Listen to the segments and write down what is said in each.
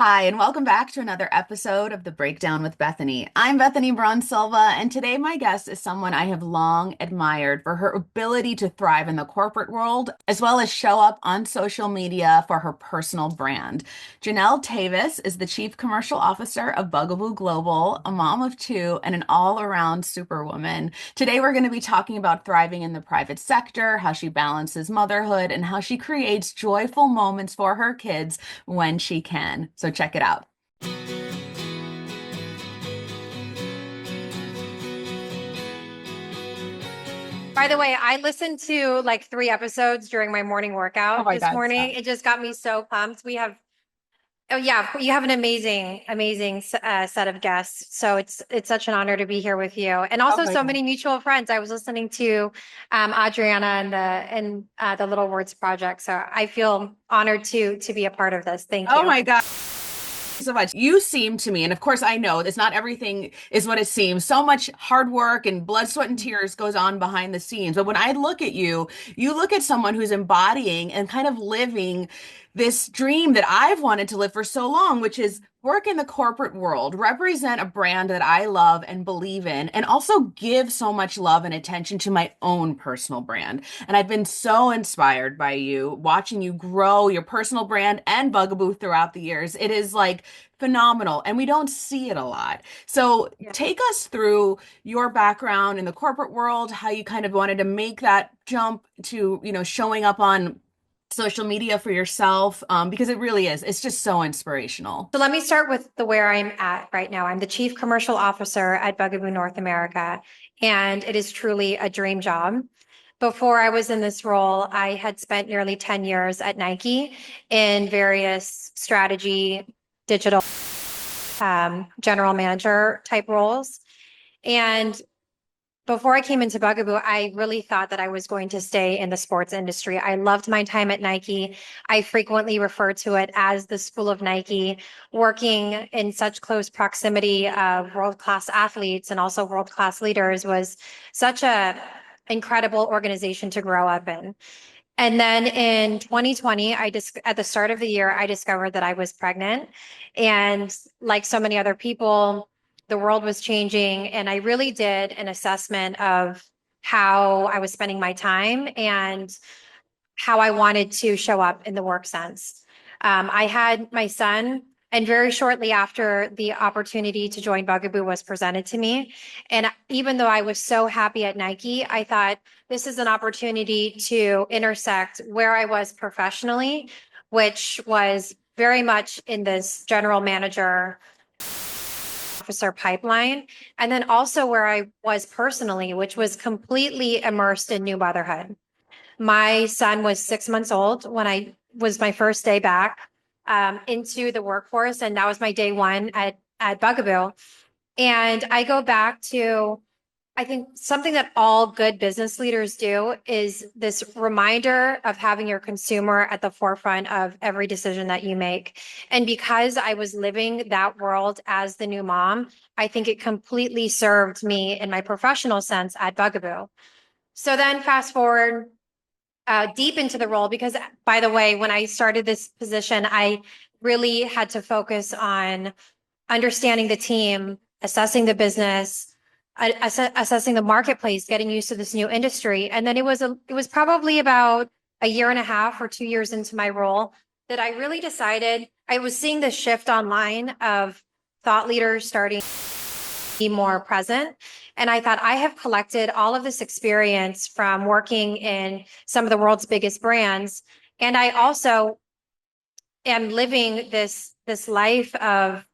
Hi, and welcome back to another episode of The Breakdown with Bethany. I'm Bethany Braun Silva, and today my guest is someone I have long admired for her ability to thrive in the corporate world, as well as show up on social media for her personal brand. Jeanelle Teves is the Chief Commercial Officer of Bugaboo Global, a mom of two, and an all-around superwoman. Today we're going to be talking about thriving in the private sector, how she balances motherhood, and how she creates joyful moments for her kids when she can. So check it out. By the way, I listened to like three episodes during my morning Oh workout my this God, morning. stop. It just got me so pumped. Oh yeah, you have an amazing set of guests. So it's such an honor to be here with you, and Oh also my so God. many mutual friends. I was listening to Adriana and the Little Words Project. So I feel honored to be a part of this. Thank Oh you. my God. So much. You seem to me, and of course I know it's not everything is what it seems. So much hard work and blood, sweat, and tears goes on behind the scenes. But when I look at you, you look at someone who's embodying and kind of living this dream that I've wanted to live for so long, which is work in the corporate world, represent a brand that I love and believe in, and also give so much love and attention to my own personal brand. And I've been so inspired by you, watching you grow your personal brand and Bugaboo throughout the years. It is like phenomenal, and we don't see it a lot. So Yeah. take us through your background in the corporate world, how you kind of wanted to make that jump to, showing up on social media for yourself, because it really is. It's just so inspirational. So let me start with the where I'm at right now. I'm the Chief Commercial Officer at Bugaboo North America, and it is truly a dream job. Before I was in this role, I had spent nearly 10 years at Nike in various strategy, digital, general manager type roles. And before I came into Bugaboo, I really thought that I was going to stay in the sports industry. I loved my time at Nike. I frequently refer to it as the School of Nike, working in such close proximity of world-class athletes and also world-class leaders was such a incredible organization to grow up in. And then in 2020, at the start of the year, I discovered that I was pregnant. And like so many other people, the world was changing. And I really did an assessment of how I was spending my time and how I wanted to show up in the work sense. I had my son, and very shortly after the opportunity to join Bugaboo was presented to me. And even though I was so happy at Nike, I thought this is an opportunity to intersect where I was professionally, which was very much in this general manager officer pipeline, and then also where I was personally, which was completely immersed in new motherhood. My son was 6 months old when I was my first day back into the workforce, and that was my day one at Bugaboo. And I go back to, I think something that all good business leaders do is this reminder of having your consumer at the forefront of every decision that you make. And because I was living that world as the new mom, I think it completely served me in my professional sense at Bugaboo. So then fast forward deep into the role because, by the way, when I started this position, I really had to focus on understanding the team, assessing the business, assessing the marketplace, getting used to this new industry. And then it was probably about a year and a half or 2 years into my role that I really decided I was seeing the shift online of thought leaders starting be more present. And I thought I have collected all of this experience from working in some of the world's biggest brands. And I also am living this life of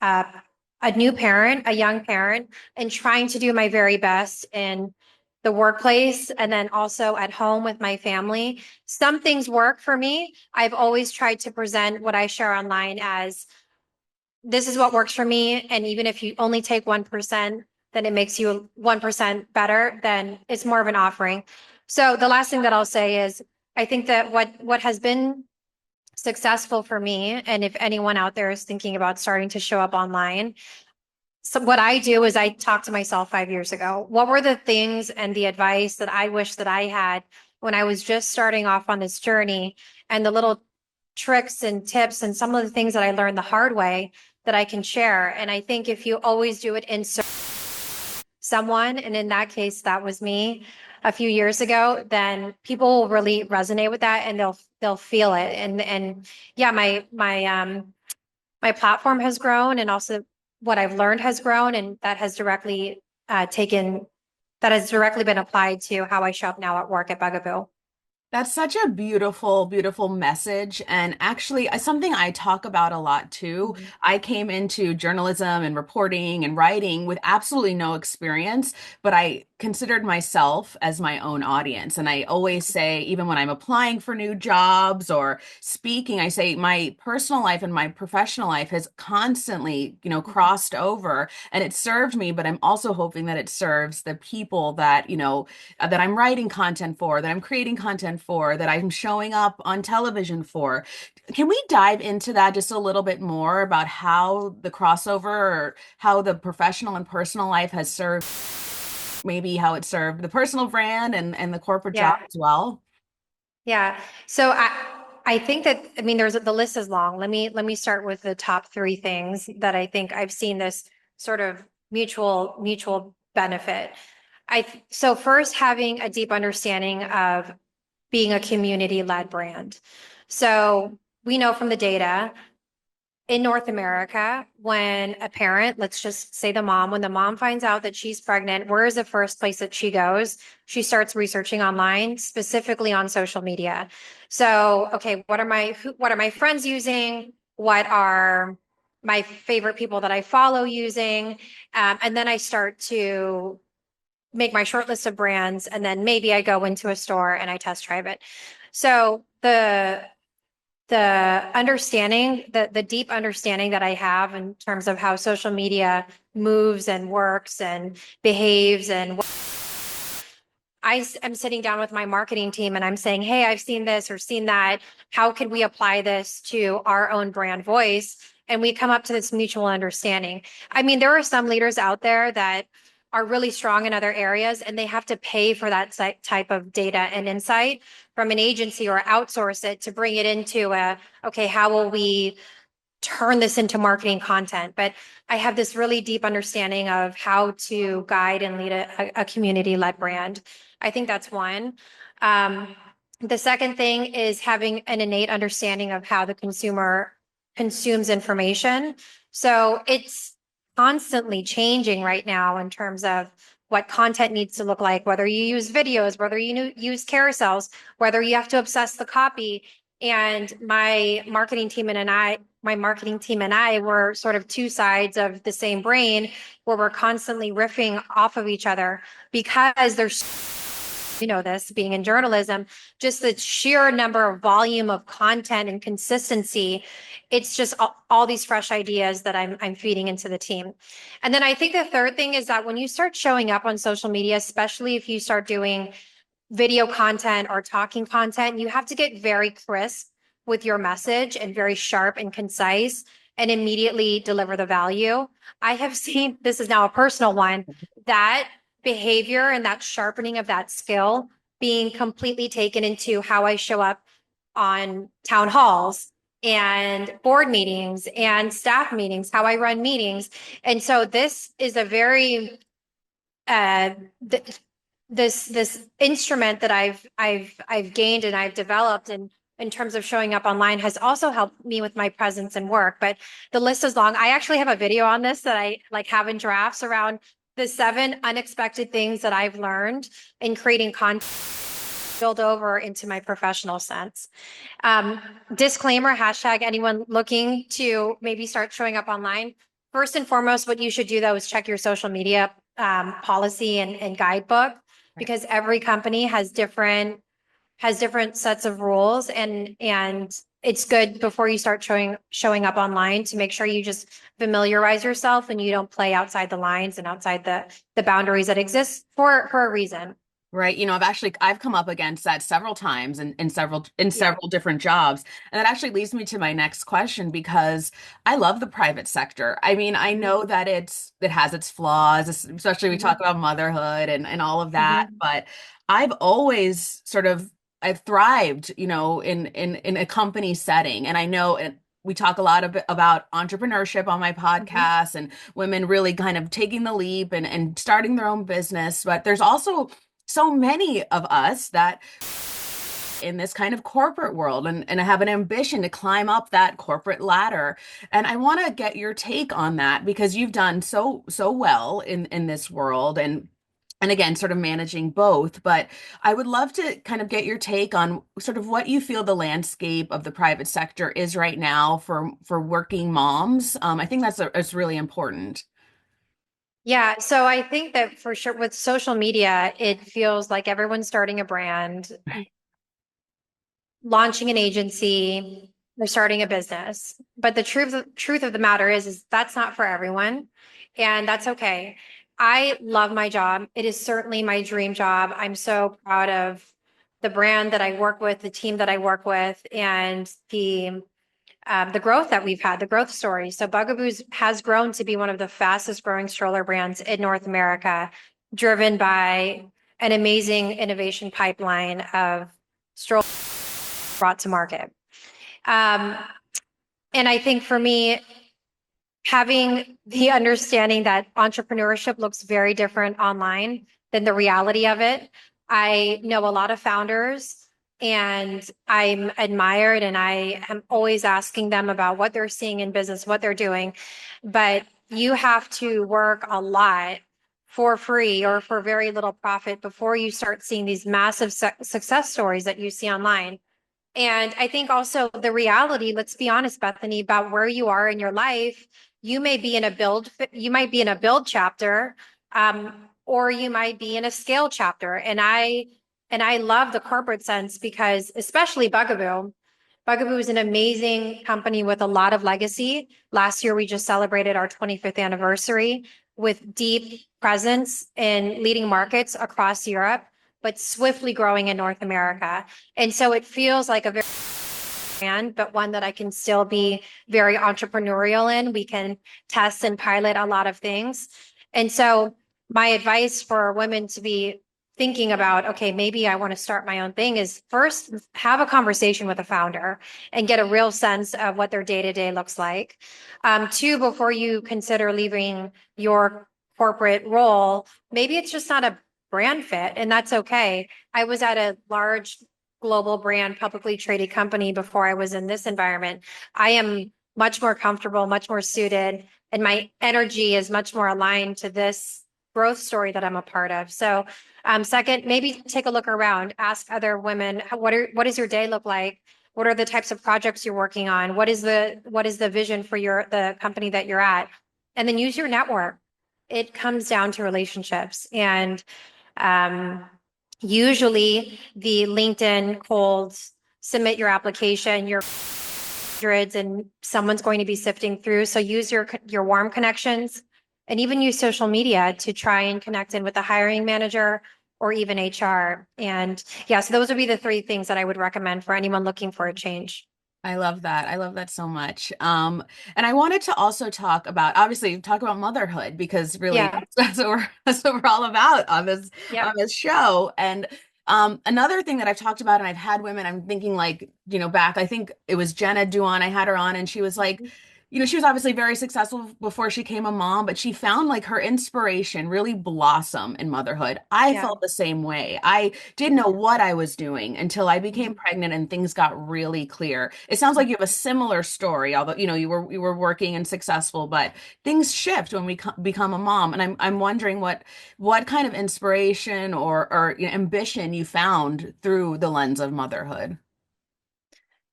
uh, a new parent, a young parent, and trying to do my very best in the workplace and then also at home with my family. Some things work for me. I've always tried to present what I share online as this is what works for me. And even if you only take 1%, then it makes you 1% better, then it's more of an offering. So the last thing that I'll say is I think that what has been successful for me, and if anyone out there is thinking about starting to show up online, so what I do is I talk to myself 5 years ago. What were the things and the advice that I wish that I had when I was just starting off on this journey? And the little tricks and tips and some of the things that I learned the hard way that I can share. And I think if you always do it in someone, and in that case, that was me a few years ago, then people will really resonate with that and they'll feel it. And yeah, my platform has grown and also what I've learned has grown, and that has directly taken that has directly been applied to how I show up now at work at Bugaboo. That's such a beautiful, beautiful message. And actually, something I talk about a lot too. Mhm. I came into journalism and reporting and writing with absolutely no experience, but I considered myself as my own audience. And I always say, even when I'm applying for new jobs or speaking, I say my personal life and my professional life has constantly, crossed over and it served me, but I'm also hoping that it serves the people that, that I'm writing content for, that I'm creating content for, that I'm showing up on television for. Can we dive into that just a little bit more about how the crossover or how the professional and personal life has served, maybe how it served the personal brand and the corporate job Yeah. as well? Yeah. So I think that I mean the list is long. Let me start with the top three things that I think I've seen this sort of mutual benefit. So first, having a deep understanding of being a community led brand. So we know from the data in North America, when a parent, let's just say the mom, when the mom finds out that she's pregnant, where is the first place that she goes? She starts researching online, specifically on social media. So, okay, what are my friends using? What are my favorite people that I follow using? And then I start to make my short list of brands, and then maybe I go into a store and I test drive it. So the understanding, the deep understanding that I have in terms of how social media moves and works and behaves and I am sitting down with my marketing team and I'm saying, hey, I've seen this or seen that. How could we apply this to our own brand voice? And we come up to this mutual understanding. I mean, there are some leaders out there that are really strong in other areas and they have to pay for that type of data and insight from an agency or outsource it to bring it into okay, how will we turn this into marketing content? But I have this really deep understanding of how to guide and lead a community led brand. I think that's one. Um, the second thing is having an innate understanding of how the consumer consumes information. So it's constantly changing right now in terms of what content needs to look like, whether you use videos, whether you use carousels, whether you have to obsess the copy. And my marketing team and I were sort of two sides of the same brain where we're constantly riffing off of each other because there's, this being in journalism, just the sheer number of volume of content and consistency. It's just all these fresh ideas that I'm feeding into the team. And then I think the third thing is that when you start showing up on social media, especially if you start doing video content or talking content, you have to get very crisp with your message and very sharp and concise and immediately deliver the value. I have seen, this is now a personal one, that behavior and that sharpening of that skill being completely taken into how I show up on town halls and board meetings and staff meetings, how I run meetings. And so this is a very uh, this instrument that I've gained and I've developed and in terms of showing up online has also helped me with my presence and work. But the list is long. I actually have a video on this that I like have in drafts around the 7 unexpected things that I've learned in creating content build over into my professional sense. Disclaimer, hashtag anyone looking to maybe start showing up online. First and foremost, what you should do though is check your social media policy and guidebook Right. because every company has different sets of rules and it's good before you start showing up online to make sure you just familiarize yourself and you don't play outside the lines and outside the boundaries that exist for a reason. Right. I've come up against that several times in Yeah. several different jobs. And that actually leads me to my next question because I love the private sector. I mean, I Mhm. know that it has its flaws, especially we talk Mhm. about motherhood and all of that, Mhm. but I've always sort of I've thrived, in a company setting. And I know we talk a lot about entrepreneurship on my Mhm. podcast and women really kind of taking the leap and starting their own business. But there's also so many of us that in this kind of corporate world and have an ambition to climb up that corporate ladder. And I want to get your take on that because you've done so well in this world and again, sort of managing both. But I would love to kind of get your take on sort of what you feel the landscape of the private sector is right now for working moms. I think that's really important. Yeah, so I think that for sure with social media, it feels like everyone's starting a brand, launching an agency, they're starting a business. But the truth of the matter is that's not for everyone, and that's okay. I love my job. It is certainly my dream job. I'm so proud of the brand that I work with, the team that I work with, and the growth that we've had, the growth story. So Bugaboo's has grown to be one of the fastest growing stroller brands in North America, driven by an amazing innovation pipeline of strollers brought to market. Um, and I think for me, having the understanding that entrepreneurship looks very different online than the reality of it. I know a lot of founders and I'm admired and I am always asking them about what they're seeing in business, what they're doing. But you have to work a lot for free or for very little profit before you start seeing these massive success stories that you see online. And I think also the reality, let's be honest, Bethany, about where you are in your life. You might be in a build chapter, or you might be in a scale chapter. And I love the corporate sense because especially Bugaboo. Bugaboo is an amazing company with a lot of legacy. Last year, we just celebrated our 25th anniversary with deep presence in leading markets across Europe, but swiftly growing in North America. And so it feels like a very brand, but one that I can still be very entrepreneurial in. We can test and pilot a lot of things. And so my advice for women to be thinking about, okay, maybe I want to start my own thing is first have a conversation with a founder and get a real sense of what their day to day looks like. Two, before you consider leaving your corporate role, maybe it's just not a brand fit, and that's okay. I was at a large global brand, publicly traded company before I was in this environment. I am much more comfortable, much more suited, and my energy is much more aligned to this growth story that I'm a part of. So, second, maybe take a look around, ask other women, what does your day look like? What are the types of projects you're working on? What is the vision for the company that you're at? And then use your network. It comes down to relationships. And um, usually the LinkedIn cold submit your application, your hundreds, and someone's going to be sifting through. So use your warm connections and even use social media to try and connect in with the hiring manager or even HR. And yeah, so those would be the three things that I would recommend for anyone looking for a change. I love that. I love that so much. And I wanted to also obviously talk about motherhood because really Yeah. that's what we're all about on Yep. this show. And another thing that I've talked about and I've had women, I'm thinking like, back, I think it was Jenna Dewan, I had her on and she was like, she was obviously very successful before she became a mom, but she found like her inspiration really blossom in motherhood. I Yeah. felt the same way. I didn't know what I was doing until I became Mhm. pregnant and things got really clear. It sounds like you have a similar story, although you were working and successful, but things shift when we become a mom. And I'm wondering what kind of inspiration or ambition you found through the lens of motherhood.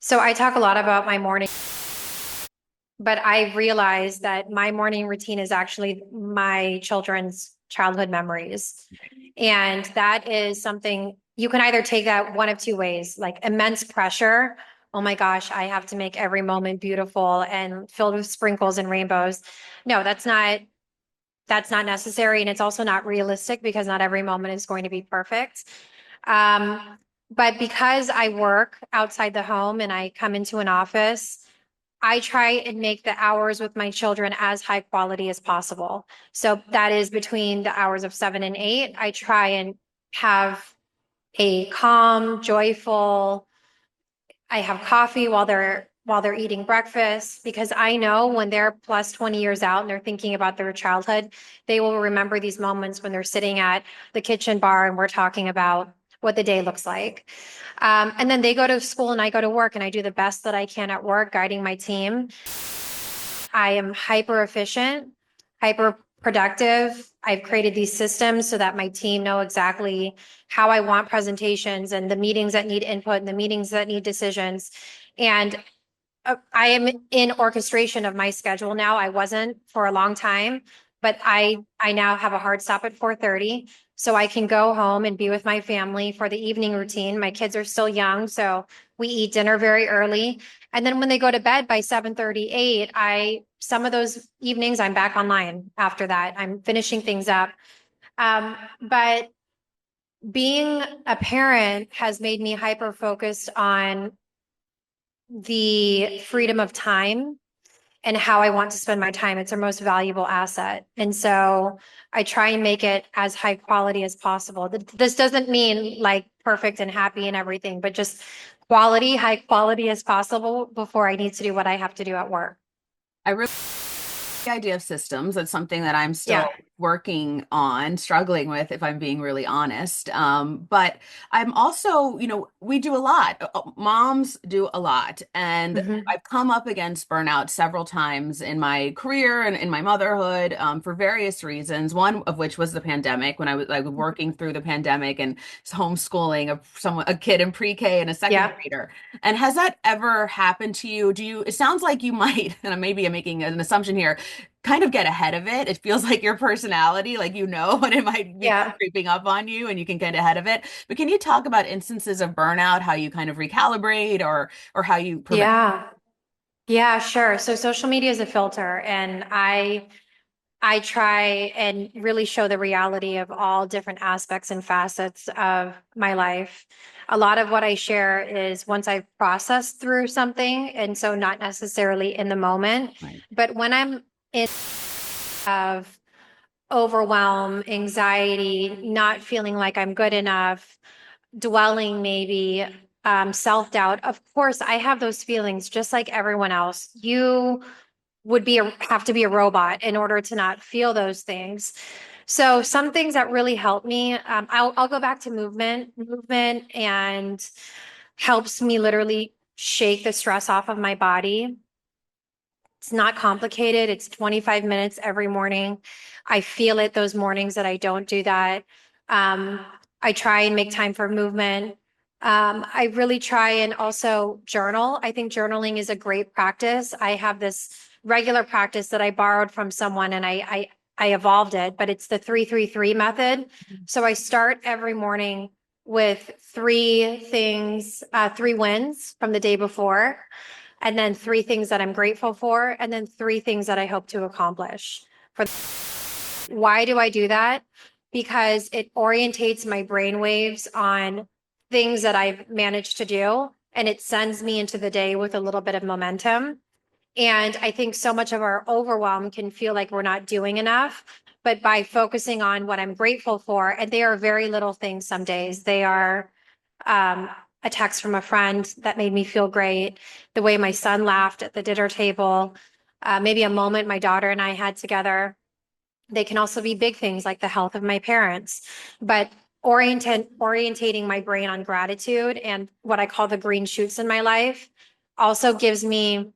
So I talk a lot about my morning, but I realized that my morning routine is actually my children's childhood memories. And that is something you can either take that one of two ways, like immense pressure. Oh my gosh, I have to make every moment beautiful and filled with sprinkles and rainbows. No, that's not necessary. And it's also not realistic because not every moment is going to be perfect. But because I work outside the home and I come into an office, I try and make the hours with my children as high quality as possible. So that is between the hours of 7 and 8. I try and have a calm, joyful, I have coffee while they're eating breakfast because I know when they're plus 20 years out and they're thinking about their childhood, they will remember these moments when they're sitting at the kitchen bar and we're talking about what the day looks like. And then they go to school and I go to work and I do the best that I can at work, guiding my team. I am hyper efficient, hyper productive. I've created these systems so that my team know exactly how I want presentations and the meetings that need input and the meetings that need decisions. And I am in orchestration of my schedule now. I wasn't for a long time, but I now have a hard stop at 4:30, so I can go home and be with my family for the evening routine. My kids are still young, so we eat dinner very early. And then when they go to bed by 7:38, I some of those evenings I'm back online after that. I'm finishing things up. But being a parent has made me hyper focused on the freedom of time and how I want to spend my time. It's our most valuable asset. And so I try and make it as high quality as possible. This doesn't mean like perfect and happy and everything, but just quality, high quality as possible before I need to do what I have to do at work. I really the idea of systems. That's something that I'm Yeah. still working on, struggling with, if I'm being really honest. But I'm also, we do a lot. Moms do a lot. And Mhm. I've come up against burnout several times in my career and in my motherhood for various reasons. One of which was the pandemic, when I was like working through the pandemic and homeschooling a kid in pre-K and a second Yeah. grader. And has that ever happened to you? It sounds like you might, and maybe I'm making an assumption here, kind of get ahead of it. It feels like your personality, like when it might be Yeah. creeping up on you and you can get ahead of it. But can you talk about instances of burnout, how you kind of recalibrate or how you prevent? Yeah. Yeah, sure. So social media is a filter and I try and really show the reality of all different aspects and facets of my life. A lot of what I share is once I've processed through something, and so not necessarily in the moment, Right. but when I'm in of overwhelm, anxiety, not feeling like I'm good enough, dwelling maybe, self-doubt. Of course, I have those feelings just like everyone else. You would have to be a robot in order to not feel those things. So some things that really help me, I'll go back to movement and helps me literally shake the stress off of my body. It's not complicated. It's 25 minutes every morning. I feel it those mornings that I don't do that. Um, I try and make time for movement. I really try and also journal. I think journaling is a great practice. I have this regular practice that I borrowed from someone and I evolved it, but it's the 3-3-3 method. So I start every morning with three things, three wins from the day before, and then three things that I'm grateful for, and then three things that I hope to accomplish. For why do I do that? Because it orientates my brain waves on things that I've managed to do, and it sends me into the day with a little bit of momentum. And I think so much of our overwhelm can feel like we're not doing enough. But by focusing on what I'm grateful for, and they are very little things some days, they are um, a text from a friend that made me feel great, the way my son laughed at the dinner table, maybe a moment my daughter and I had together. They can also be big things like the health of my parents, but orientating my brain on gratitude and what I call the green shoots in my life also gives me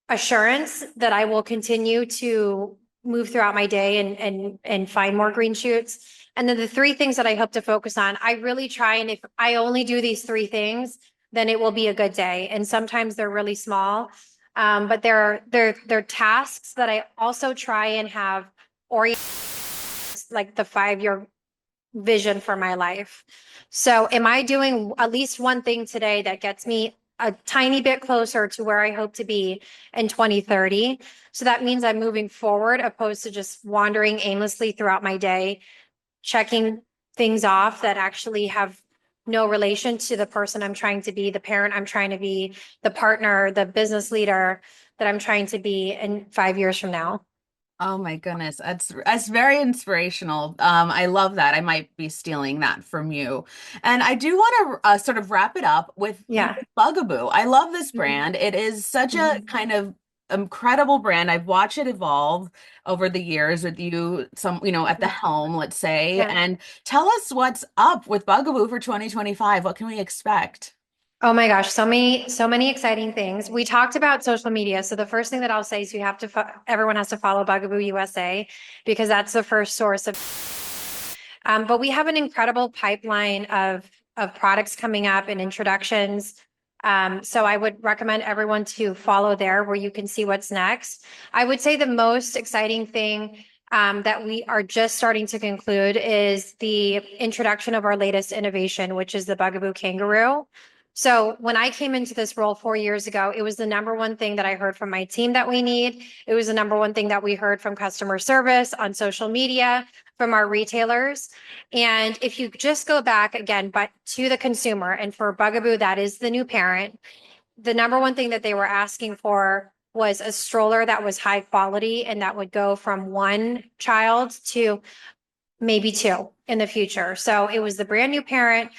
assurance that I will continue to move throughout my day and find more green shoots. And then the three things that I hope to focus on, I really try, and if I only do these three things, then it will be a good day. And sometimes they're really small, but they're tasks that I also try and have oriented like the 5-year vision for my life. So am I doing at least one thing today that gets me a tiny bit closer to where I hope to be in 2030? So that means I'm moving forward opposed to just wandering aimlessly throughout my day, checking things off that actually have no relation to the person I'm trying to be, the parent I'm trying to be, the partner, the business leader that I'm trying to be in 5 years from now. Oh my goodness, that's very inspirational. I love that. I might be stealing that from you. And I do want to sort of wrap it up with Yeah. Bugaboo. I love this Mhm. brand. It is such a Mhm. kind of incredible brand. I've watched it evolve over the years with you, at the helm, let's say. Yeah. And tell us what's up with Bugaboo for 2025. What can we expect? Oh my gosh, so many exciting things. We talked about social media. So the first thing that I'll say is everyone has to follow Bugaboo USA because that's the first source of. But we have an incredible pipeline of products coming up and introductions. So I would recommend everyone to follow there where you can see what's next. I would say the most exciting thing that we are just starting to conclude is the introduction of our latest innovation, which is the Bugaboo Kangaroo. So when I came into this role 4 years ago, it was the number one thing that I heard from my team that we need. It was the number one thing that we heard from customer service on social media, from our retailers. And if you just go back again, but to the consumer, and for Bugaboo, that is the new parent, the number one thing that they were asking for was a stroller that was high quality and that would go from one child to maybe two in the future. So it was the brand new parent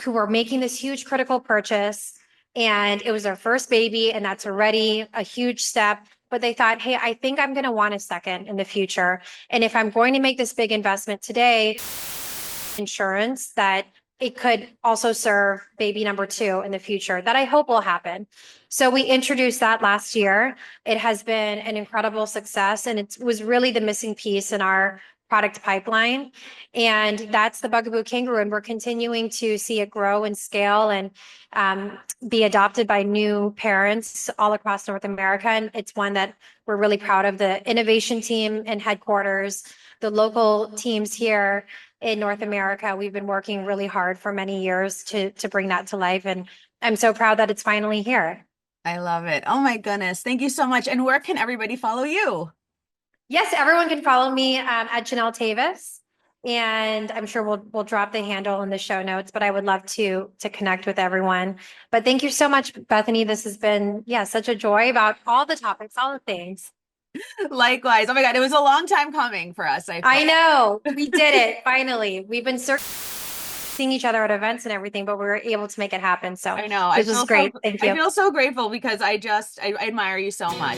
who were making this huge critical purchase, and it was their first baby, and that's already a huge step. But they thought, hey, I think I'm going to want a second in the future. And if I'm going to make this big investment today, insurance that it could also serve baby number two in the future that I hope will happen. So we introduced that last year. It has been an incredible success and it was really the missing piece in our product pipeline. And that's the Bugaboo Kangaroo. And we're continuing to see it grow and scale and be adopted by new parents all across North America. And it's one that we're really proud of. The innovation team and headquarters, the local teams here in North America. We've been working really hard for many years to bring that to life. And I'm so proud that it's finally here. I love it. Oh my goodness. Thank you so much. And where can everybody follow you? Yes, everyone can follow me at Jeanelle Teves. And I'm sure we'll drop the handle in the show notes, but I would love to connect with everyone. But thank you so much, Bethany. This has been, yeah, such a joy about all the topics, all the things. Likewise. Oh my God, it was a long time coming for us, I I feel. know we did it finally. We've been seeing each other at events and everything, but we were able to make it happen. So I know. this was great. Thank I you. feel so grateful because I admire you so much.